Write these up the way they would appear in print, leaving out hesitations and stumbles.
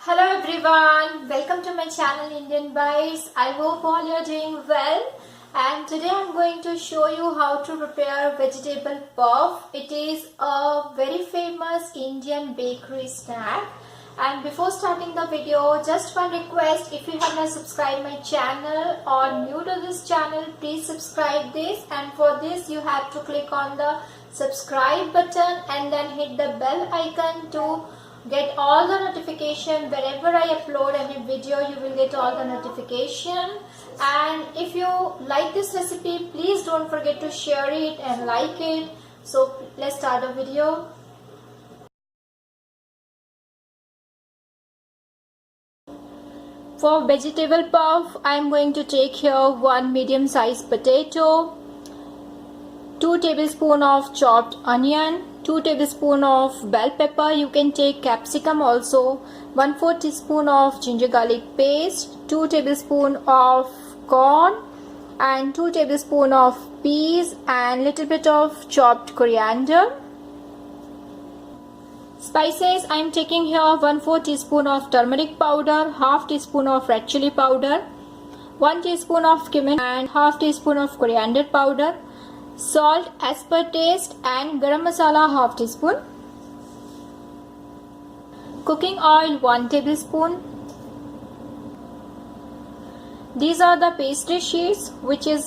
Hello everyone, welcome to my channel Indian Bites. I hope all you are doing well, and today I am going to show you how to prepare vegetable puff. It is a very famous Indian bakery snack. And before starting the video, just one request: if you have not subscribed my channel or new to this channel, please subscribe this, and for this you have to click on the subscribe button and then hit the bell icon to get all the notification. Whenever I upload any video, you will get all the notification. And if you like this recipe, please don't forget to share it and like it. So let's start the video. For vegetable puff, I am going to take here one medium sized potato, 2 tablespoons of chopped onion, 2 tablespoons of bell pepper, you can take capsicum also, 1/4 teaspoon of ginger garlic paste, 2 tablespoons of corn and 2 tablespoons of peas and little bit of chopped coriander. Spices, I am taking here 1/4 teaspoon of turmeric powder, half teaspoon of red chili powder, 1 teaspoon of cumin and half teaspoon of coriander powder, salt as per taste, and garam masala half teaspoon. Cooking oil 1 tablespoon. These are the pastry sheets which is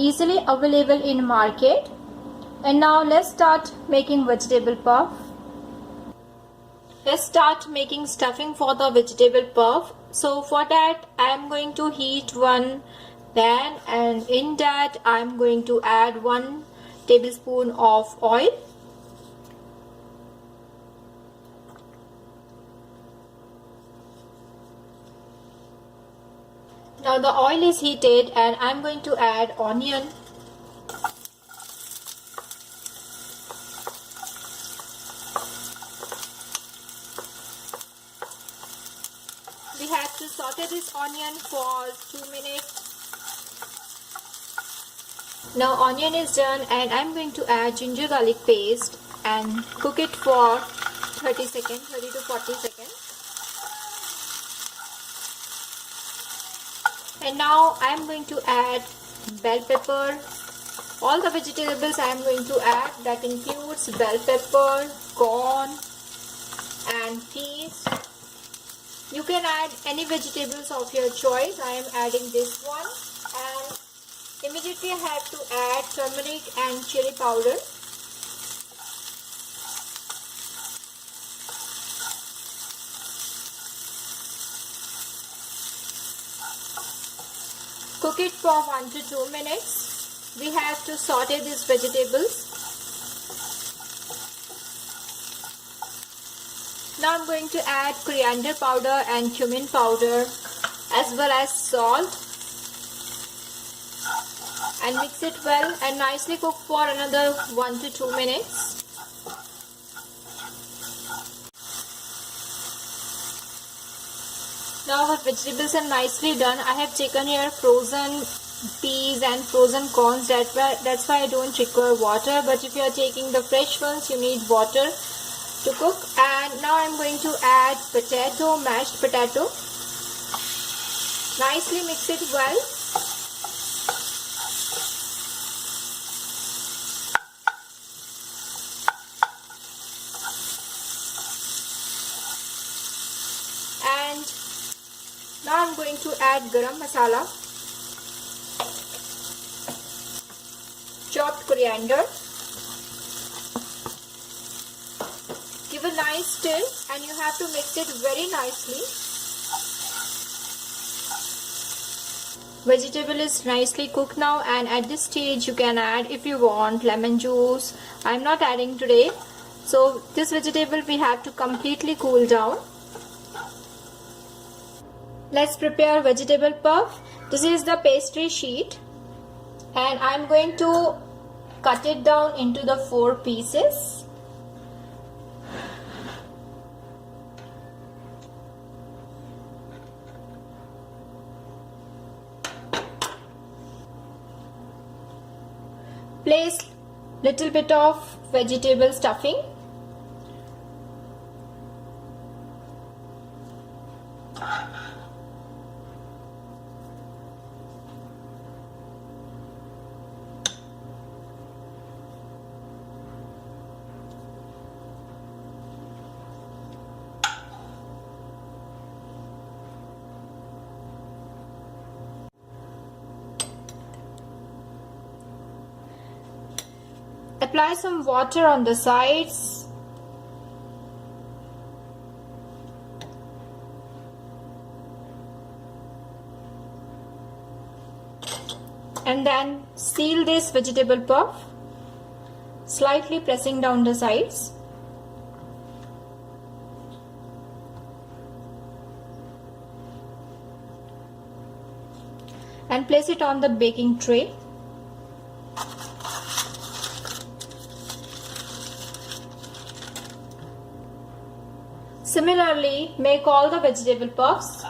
easily available in market. And now let's start making vegetable puff. Let's start making stuffing for the vegetable puff. So for that I am going to heat one pan, and in that I am going to add 1 tablespoon of oil. Now the oil is heated and I am going to add onion. We have to saute this onion for 2 minutes. Now onion is done and I am going to add ginger garlic paste and cook it for 30 to 40 seconds. And now I am going to add bell pepper. All the vegetables I am going to add, that includes bell pepper, corn and peas. You can add any vegetables of your choice. I am adding this one, and immediately I have to add turmeric and chili powder. Cook it for 1 to 2 minutes. We have to saute these vegetables. Now I'm going to add coriander powder and cumin powder as well as salt, and mix it well and nicely cook for another 1 to 2 minutes. Now our vegetables are nicely done. I have taken here frozen peas and frozen corns. That's why I don't require water, but if you are taking the fresh ones, you need water to cook. And now I'm going to add potato, mashed potato. Nicely mix it well. And now I'm going to add garam masala, chopped coriander. Give a nice stir and you have to mix it very nicely. Vegetable is nicely cooked now, and at this stage you can add, if you want, lemon juice. I'm not adding today. So this vegetable we have to completely cool down. Let's prepare vegetable puff. This is the pastry sheet and I'm going to cut it down into the 4 pieces. Place little bit of vegetable stuffing. Apply some water on the sides. And then seal this vegetable puff, slightly pressing down the sides. And place it on the baking tray. Similarly, make all the vegetable puffs.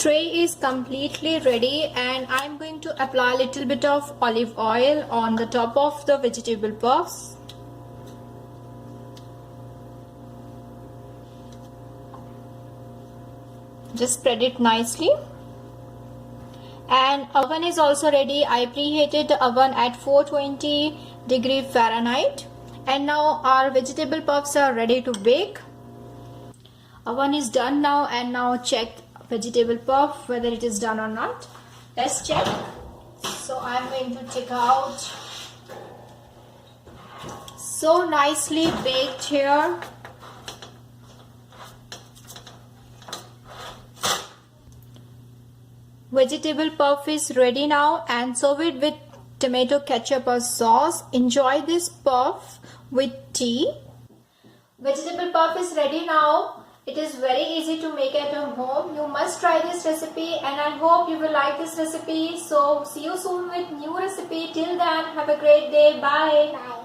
Tray is completely ready, and I'm going to apply a little bit of olive oil on the top of the vegetable puffs. Just spread it nicely. And oven is also ready. I preheated the oven at 420 degree Fahrenheit, and now our vegetable puffs are ready to bake. Oven is done now, and now check vegetable puff whether it is done or not. Let's check. So I'm going to take out. So nicely baked here. Vegetable puff is ready now, and serve it with tomato ketchup or sauce. Enjoy this puff with tea. Vegetable puff is ready now. It is very easy to make at home. You must try this recipe, and I hope you will like this recipe. So see you soon with new recipe. Till then, have a great day. Bye.